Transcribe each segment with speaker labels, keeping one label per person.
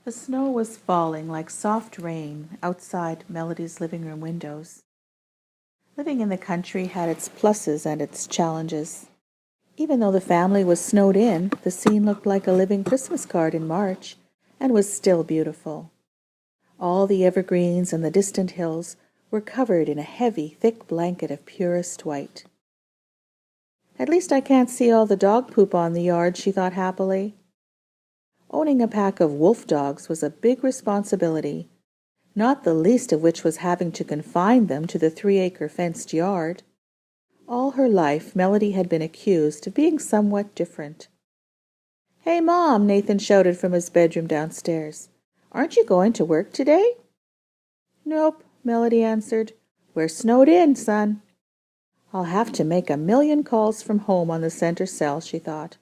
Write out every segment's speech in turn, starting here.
Speaker 1: The snow was falling like soft rain outside Melody's living room windows. Living in the country had its pluses and its challenges. Even though the family was snowed in, the scene looked like a living Christmas card in March and was still beautiful. All the evergreens and the distant hills were covered in a heavy, thick blanket of purest white. At least I can't see all the dog poop on the yard, she thought happily. Owning a pack of wolf dogs was a big responsibility, not the least of which was having to confine them to the 3-acre fenced yard. All her life, Melody had been accused of being somewhat different. "Hey, Mom," Nathan shouted from his bedroom downstairs. "Aren't you going to work today?" "Nope," Melody answered. "We're snowed in, son." "I'll have to make 1,000,000 calls from home on the center cell," she thought.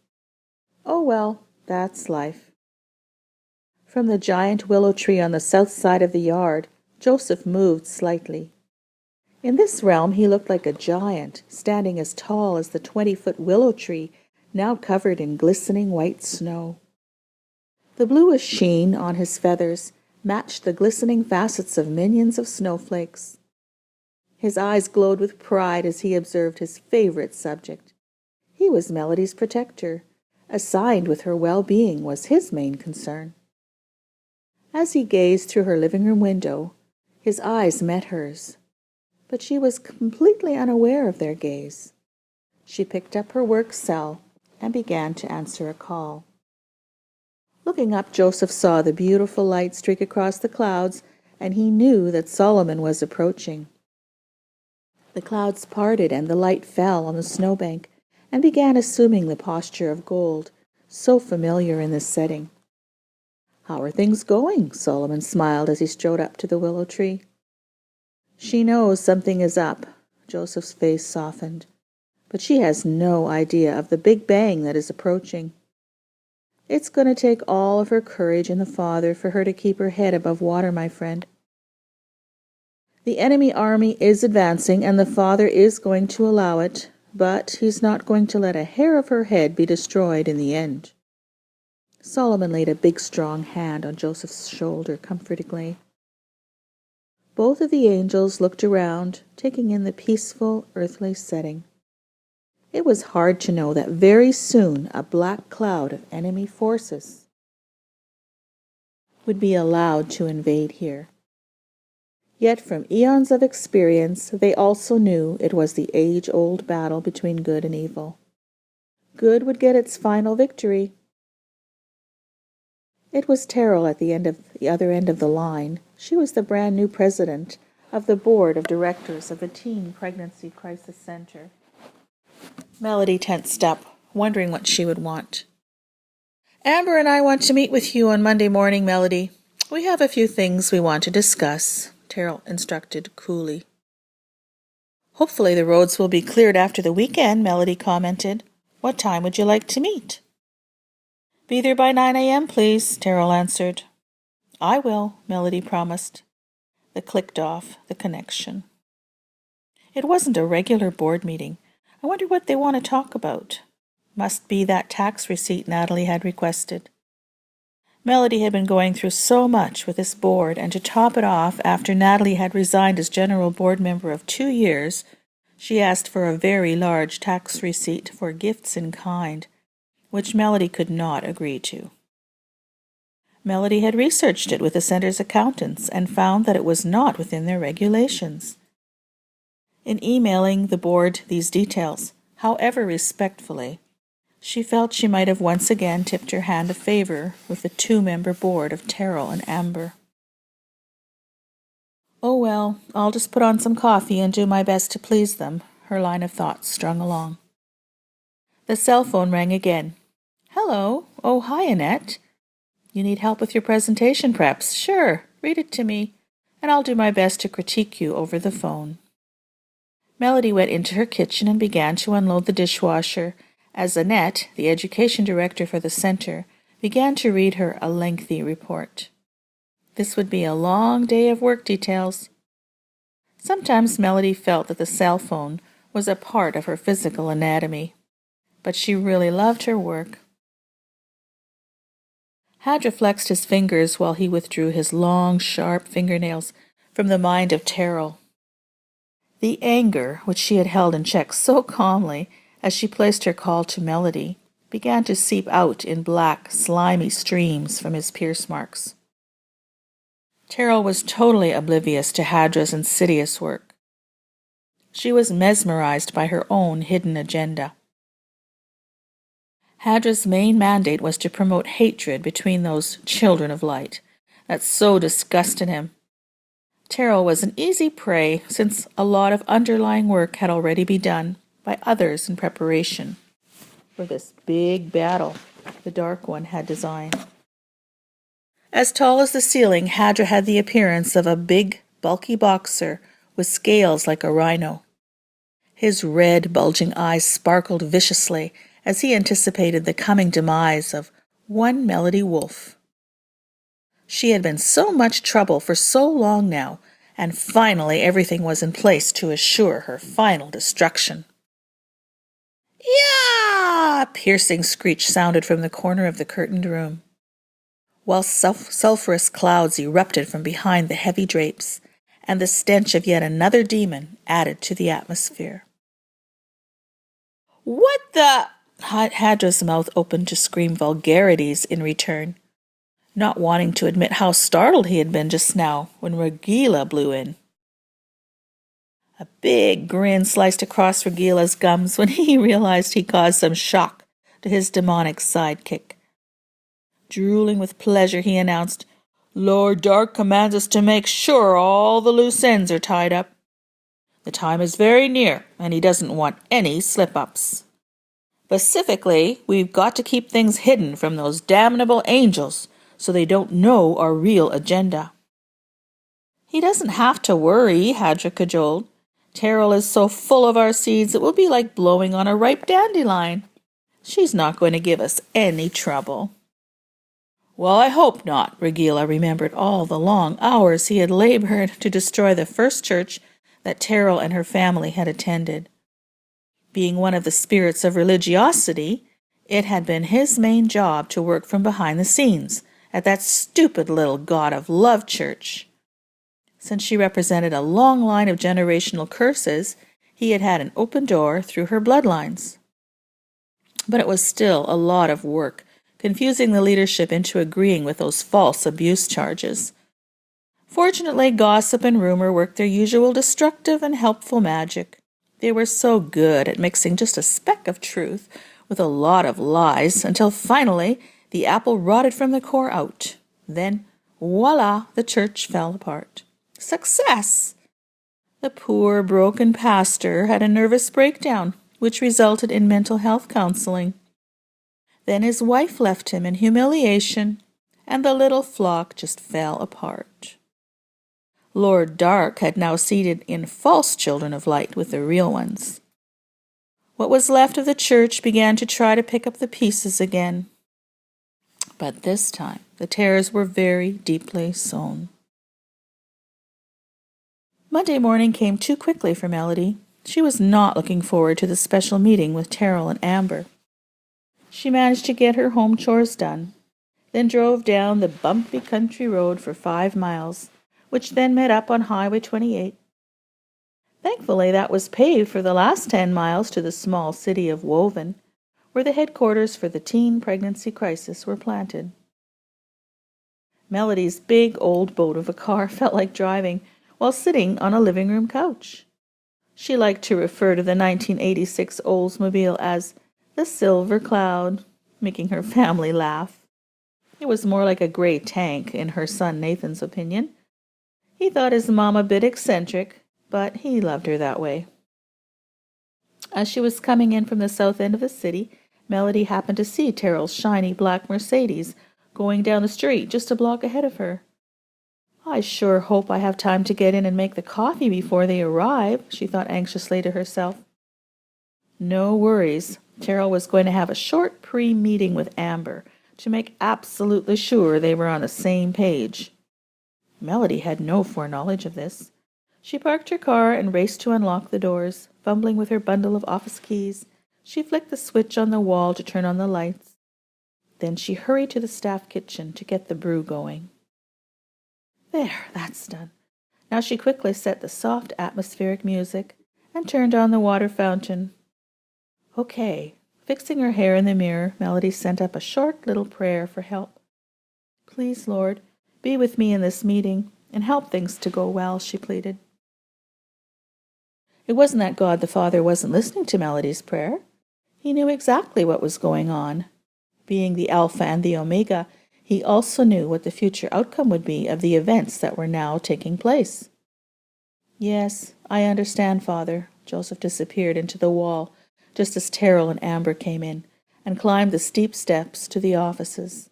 Speaker 1: "Oh well, that's life." From the giant willow tree on the south side of the yard, Joseph moved slightly. In this realm he looked like a giant, standing as tall as the 20-foot willow tree, now covered in glistening white snow. The bluish sheen on his feathers matched the glistening facets of millions of snowflakes. His eyes glowed with pride as he observed his favorite subject. He was Melody's protector. Assigned with her well-being was his main concern. As he gazed through her living room window, his eyes met hers, but she was completely unaware of their gaze. She picked up her work cell and began to answer a call. Looking up, Joseph saw the beautiful light streak across the clouds, and he knew that Solomon was approaching. The clouds parted and the light fell on the snowbank and began assuming the posture of gold, so familiar in this setting. "How are things going?" Solomon smiled as he strode up to the willow tree. "She knows something is up." Joseph's face softened. "But she has no idea of the big bang that is approaching. It's going to take all of her courage and the Father for her to keep her head above water, my friend. The enemy army is advancing, and the Father is going to allow it, but he's not going to let a hair of her head be destroyed in the end." Solomon laid a big, strong hand on Joseph's shoulder comfortingly. Both of the angels looked around, taking in the peaceful, earthly setting. It was hard to know that very soon a black cloud of enemy forces would be allowed to invade here. Yet from eons of experience, they also knew it was the age-old battle between good and evil. Good would get its final victory. It was Terrell at the other end of the line. She was the brand new president of the board of directors of the Teen Pregnancy Crisis Center. Melody tensed up, wondering what she would want. "Amber and I want to meet with you on Monday morning, Melody. We have a few things we want to discuss," Terrell instructed coolly. "Hopefully the roads will be cleared after the weekend," Melody commented. "What time would you like to meet?" "Be there by 9 a.m., please," Terrell answered. "I will," Melody promised. They clicked off the connection. It wasn't a regular board meeting. I wonder what they want to talk about. Must be that tax receipt Natalie had requested. Melody had been going through so much with this board, and to top it off, after Natalie had resigned as general board member of 2 years, she asked for a very large tax receipt for gifts in kind, which Melody could not agree to. Melody had researched it with the center's accountants and found that it was not within their regulations. In emailing the board these details, however respectfully, she felt she might have once again tipped her hand of favor with the 2-member board of Terrell and Amber. "Oh well, I'll just put on some coffee and do my best to please them," her line of thought strung along. The cell phone rang again. "Hello. Oh, hi, Annette. You need help with your presentation preps? Sure, read it to me, and I'll do my best to critique you over the phone." Melody went into her kitchen and began to unload the dishwasher as Annette, the education director for the center, began to read her a lengthy report. This would be a long day of work details. Sometimes Melody felt that the cell phone was a part of her physical anatomy, but she really loved her work. Hadra flexed his fingers while he withdrew his long, sharp fingernails from the mind of Terrell. The anger, which she had held in check so calmly as she placed her call to Melody, began to seep out in black, slimy streams from his pierce marks. Terrell was totally oblivious to Hadra's insidious work. She was mesmerized by her own hidden agenda. Hadra's main mandate was to promote hatred between those children of light that so disgusted him. Terrell was an easy prey since a lot of underlying work had already been done by others in preparation for this big battle the Dark One had designed. As tall as the ceiling, Hadra had the appearance of a big, bulky boxer with scales like a rhino. His red, bulging eyes sparkled viciously as he anticipated the coming demise of one Melody Wolf. She had been so much trouble for so long now, and finally everything was in place to assure her final destruction. "Yeah!" A piercing screech sounded from the corner of the curtained room, while sulphurous clouds erupted from behind the heavy drapes, and the stench of yet another demon added to the atmosphere. "What the—" Hadra's mouth opened to scream vulgarities in return, not wanting to admit how startled he had been just now when Regila blew in. A big grin sliced across Regila's gums when he realized he caused some shock to his demonic sidekick. Drooling with pleasure, he announced, "Lord Dark commands us to make sure all the loose ends are tied up. The time is very near, and he doesn't want any slip-ups. Specifically, we've got to keep things hidden from those damnable angels so they don't know our real agenda." "He doesn't have to worry," Hadra cajoled. "Terrell is so full of our seeds it will be like blowing on a ripe dandelion. She's not going to give us any trouble." "Well, I hope not." Regila remembered all the long hours he had labored to destroy the first church that Terrell and her family had attended. Being one of the spirits of religiosity, it had been his main job to work from behind the scenes at that stupid little god of love church. Since she represented a long line of generational curses, he had had an open door through her bloodlines. But it was still a lot of work, confusing the leadership into agreeing with those false abuse charges. Fortunately, gossip and rumor worked their usual destructive and helpful magic. They were so good at mixing just a speck of truth with a lot of lies until finally the apple rotted from the core out. Then, voila, the church fell apart. Success! The poor, broken pastor had a nervous breakdown, which resulted in mental health counseling. Then his wife left him in humiliation, and the little flock just fell apart. Lord Dark had now seeded in false children of light with the real ones. What was left of the church began to try to pick up the pieces again. But this time, the tares were very deeply sown. Monday morning came too quickly for Melody. She was not looking forward to the special meeting with Terrell and Amber. She managed to get her home chores done, then drove down the bumpy country road for 5 miles, which then met up on Highway 28. Thankfully, that was paved for the last 10 miles to the small city of Woven, where the headquarters for the teen pregnancy crisis were planted. Melody's big old boat of a car felt like driving while sitting on a living room couch. She liked to refer to the 1986 Oldsmobile as the Silver Cloud, making her family laugh. It was more like a gray tank, in her son Nathan's opinion. He thought his mom a bit eccentric, but he loved her that way. As she was coming in from the south end of the city, Melody happened to see Terrell's shiny black Mercedes going down the street just a block ahead of her. "I sure hope I have time to get in and make the coffee before they arrive," she thought anxiously to herself. No worries. Terrell was going to have a short pre-meeting with Amber to make absolutely sure they were on the same page. Melody had no foreknowledge of this. She parked her car and raced to unlock the doors. Fumbling with her bundle of office keys, she flicked the switch on the wall to turn on the lights. Then she hurried to the staff kitchen to get the brew going. There, that's done. Now she quickly set the soft atmospheric music and turned on the water fountain. Okay. Fixing her hair in the mirror, Melody sent up a short little prayer for help. Please, Lord, be with me in this meeting and help things to go well, she pleaded. It wasn't that God the Father wasn't listening to Melody's prayer. He knew exactly what was going on. Being the Alpha and the Omega, he also knew what the future outcome would be of the events that were now taking place. Yes, I understand, Father. Joseph disappeared into the wall just as Terrell and Amber came in and climbed the steep steps to the offices.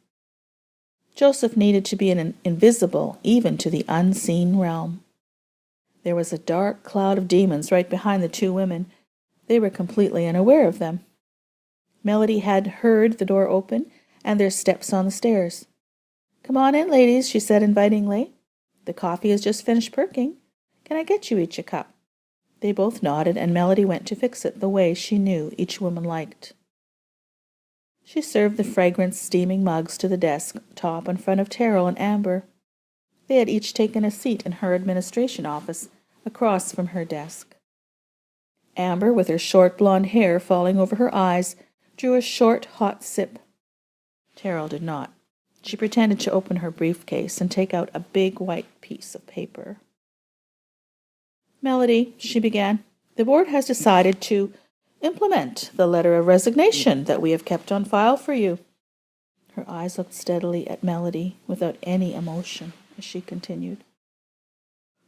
Speaker 1: Joseph needed to be invisible even to the unseen realm. There was a dark cloud of demons right behind the two women. They were completely unaware of them. Melody had heard the door open and their steps on the stairs. Come on in, ladies, she said invitingly. The coffee has just finished perking. Can I get you each a cup? They both nodded, and Melody went to fix it the way she knew each woman liked. She served the fragrant, steaming mugs to the desk top in front of Terrell and Amber. They had each taken a seat in her administration office across from her desk. Amber, with her short blonde hair falling over her eyes, drew a short, hot sip. Terrell did not. She pretended to open her briefcase and take out a big white piece of paper. Melody, she began, the board has decided to implement the letter of resignation that we have kept on file for you. Her eyes looked steadily at Melody without any emotion as she continued.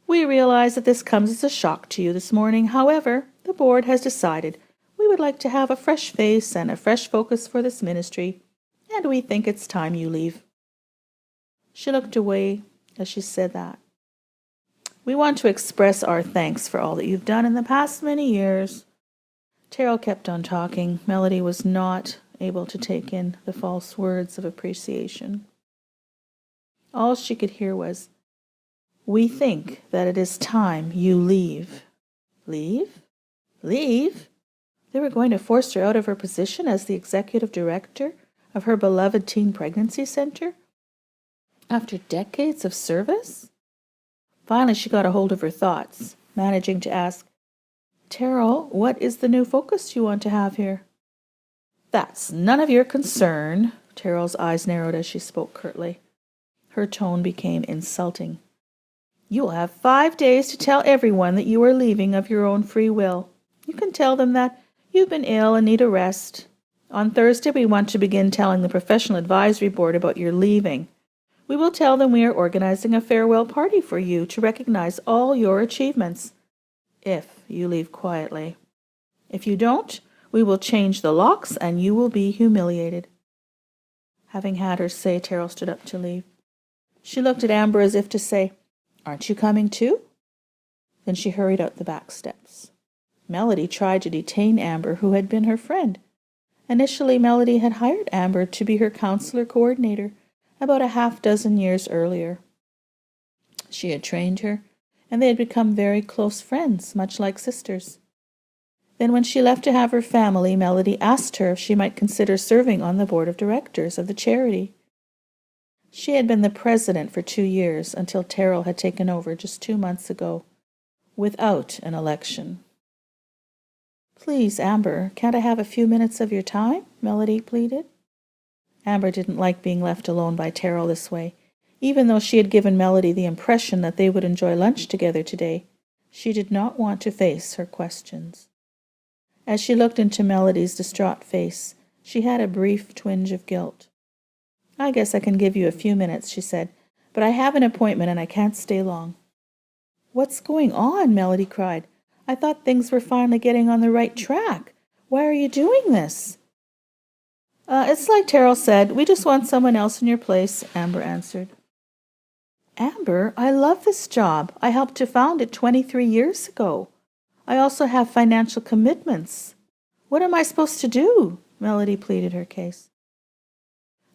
Speaker 1: We realize that this comes as a shock to you this morning. However, the board has decided we would like to have a fresh face and a fresh focus for this ministry, and we think it's time you leave. She looked away as she said that. We want to express our thanks for all that you've done in the past many years. Terrell kept on talking. Melody was not able to take in the false words of appreciation. All she could hear was, we think that it is time you leave. Leave? Leave? They were going to force her out of her position as the executive director of her beloved teen pregnancy center? After decades of service? Finally, she got a hold of her thoughts, managing to ask, Terrell, what is the new focus you want to have here? That's none of your concern. Terrell's eyes narrowed as she spoke curtly. Her tone became insulting. You will have 5 days to tell everyone that you are leaving of your own free will. You can tell them that you've been ill and need a rest. On Thursday, we want to begin telling the professional advisory board about your leaving. We will tell them we are organizing a farewell party for you to recognize all your achievements, if you leave quietly. If you don't, we will change the locks and you will be humiliated. Having had her say, Terrell stood up to leave. She looked at Amber as if to say, Aren't you coming too? Then she hurried out the back steps. Melody tried to detain Amber, who had been her friend. Initially, Melody had hired Amber to be her counselor coordinator about a half-dozen years earlier. She had trained her, and they had become very close friends, much like sisters. Then when she left to have her family, Melody asked her if she might consider serving on the board of directors of the charity. She had been the president for 2 years until Terrell had taken over just 2 months ago, without an election. Please, Amber, can't I have a few minutes of your time? Melody pleaded. Amber didn't like being left alone by Terrell this way. Even though she had given Melody the impression that they would enjoy lunch together today, she did not want to face her questions. As she looked into Melody's distraught face, she had a brief twinge of guilt. I guess I can give you a few minutes, she said, but I have an appointment and I can't stay long. What's going on? Melody cried. I thought things were finally getting on the right track. Why are you doing this? It's like Terrell said, we just want someone else in your place, Amber answered. Amber, I love this job. I helped to found it 23 years ago. I also have financial commitments. What am I supposed to do? Melody pleaded her case.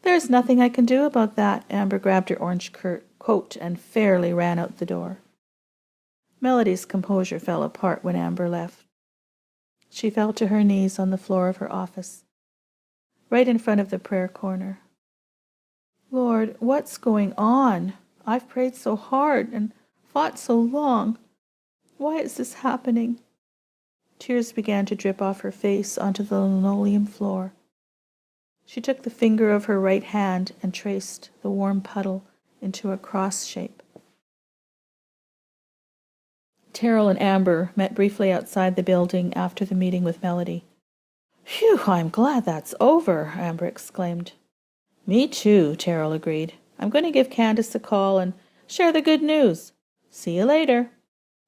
Speaker 1: There's nothing I can do about that. Amber grabbed her orange coat and fairly ran out the door. Melody's composure fell apart when Amber left. She fell to her knees on the floor of her office, right in front of the prayer corner, Lord, what's going on? I've prayed so hard and fought so long. Why is this happening?" Tears began to drip off her face onto the linoleum floor. She took the finger of her right hand and traced the warm puddle into a cross shape. Terrell and Amber met briefly outside the building after the meeting with Melody. "Phew, I'm glad that's over," Amber exclaimed. "Me too," Terrell agreed. "I'm going to give Candace a call and share the good news. See you later."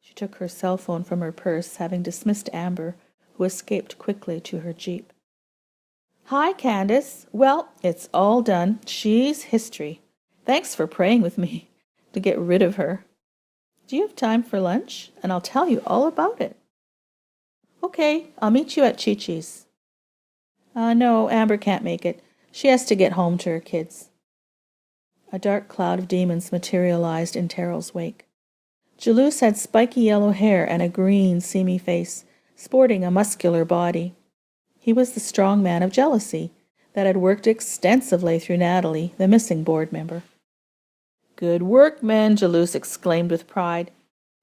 Speaker 1: She took her cell phone from her purse, having dismissed Amber, who escaped quickly to her Jeep. "Hi, Candace. Well, it's all done. She's history. Thanks for praying with me to get rid of her. Do you have time for lunch? And I'll tell you all about it." "Okay, I'll meet you at Chi-Chi's." No, Amber can't make it. She has to get home to her kids." A dark cloud of demons materialized in Terrell's wake. Jalous had spiky yellow hair and a green, seamy face, sporting a muscular body. He was the strong man of jealousy that had worked extensively through Natalie, the missing board member. "Good work, men," Jalous exclaimed with pride.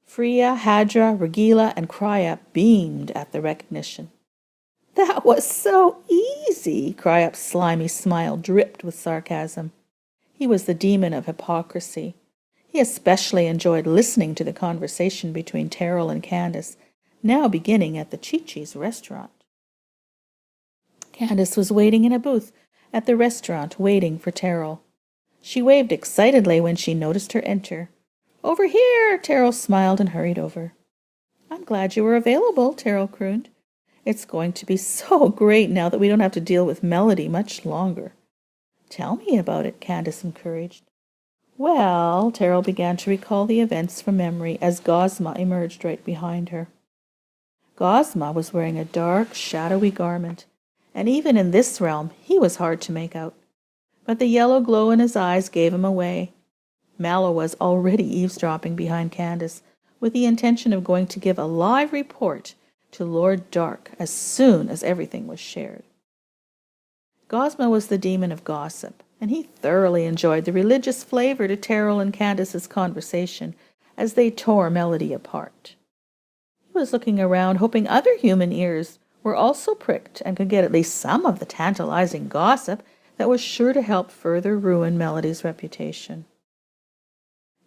Speaker 1: Freya, Hadra, Regila, and Krya beamed at the recognition. "That was so easy!" Cryup's slimy smile dripped with sarcasm. He was the demon of hypocrisy. He especially enjoyed listening to the conversation between Terrell and Candace, now beginning at the Chi-Chi's restaurant. Candace was waiting in a booth at the restaurant, waiting for Terrell. She waved excitedly when she noticed her enter. "Over here!" Terrell smiled and hurried over. "I'm glad you were available," Terrell crooned. "It's going to be so great now that we don't have to deal with Melody much longer." "Tell me about it," Candace encouraged. "Well," Terrell began to recall the events from memory as Gozma emerged right behind her. Gozma was wearing a dark, shadowy garment, and even in this realm he was hard to make out. But the yellow glow in his eyes gave him away. Mallow was already eavesdropping behind Candace, with the intention of going to give a live report to Lord Dark as soon as everything was shared. Gozma was the demon of gossip, and he thoroughly enjoyed the religious flavor to Terrell and Candace's conversation as they tore Melody apart. He was looking around, hoping other human ears were also pricked and could get at least some of the tantalizing gossip that was sure to help further ruin Melody's reputation.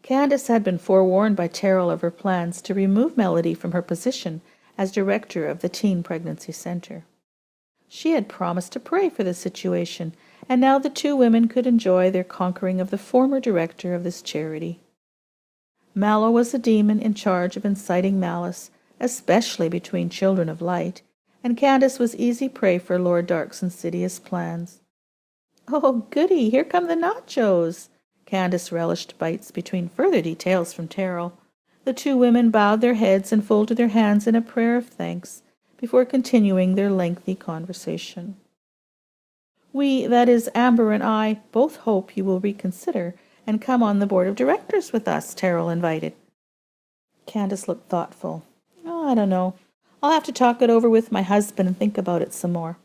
Speaker 1: Candace had been forewarned by Terrell of her plans to remove Melody from her position as director of the Teen Pregnancy Center. She had promised to pray for the situation, and now the two women could enjoy their conquering of the former director of this charity. Mallow was a demon in charge of inciting malice, especially between children of light, and Candace was easy prey for Lord Dark's insidious plans. "Oh, goody, here come the nachos!" Candace relished bites between further details from Terrell. The two women bowed their heads and folded their hands in a prayer of thanks before continuing their lengthy conversation. "We, that is, Amber and I, both hope you will reconsider and come on the board of directors with us," Terrell invited. Candace looked thoughtful. "Oh, I don't know. I'll have to talk it over with my husband and think about it some more."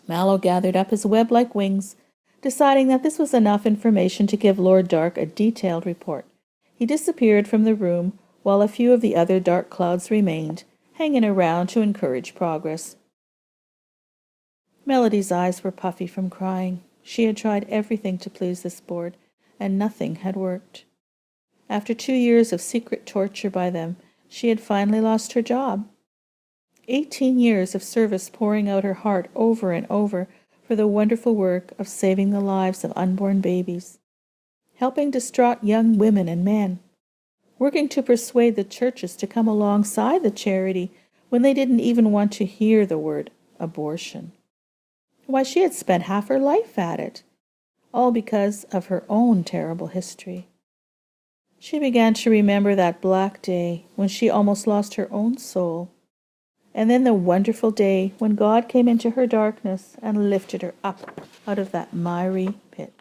Speaker 1: Mallow gathered up his web-like wings, deciding that this was enough information to give Lord Dark a detailed report. He disappeared from the room while a few of the other dark clouds remained, hanging around to encourage progress. Melody's eyes were puffy from crying. She had tried everything to please this board, and nothing had worked. After 2 years of secret torture by them, she had finally lost her job. 18 years of service pouring out her heart over and over for the wonderful work of saving the lives of unborn babies, helping distraught young women and men, working to persuade the churches to come alongside the charity when they didn't even want to hear the word abortion. Why, she had spent half her life at it, all because of her own terrible history. She began to remember that black day when she almost lost her own soul, and then the wonderful day when God came into her darkness and lifted her up out of that miry pit.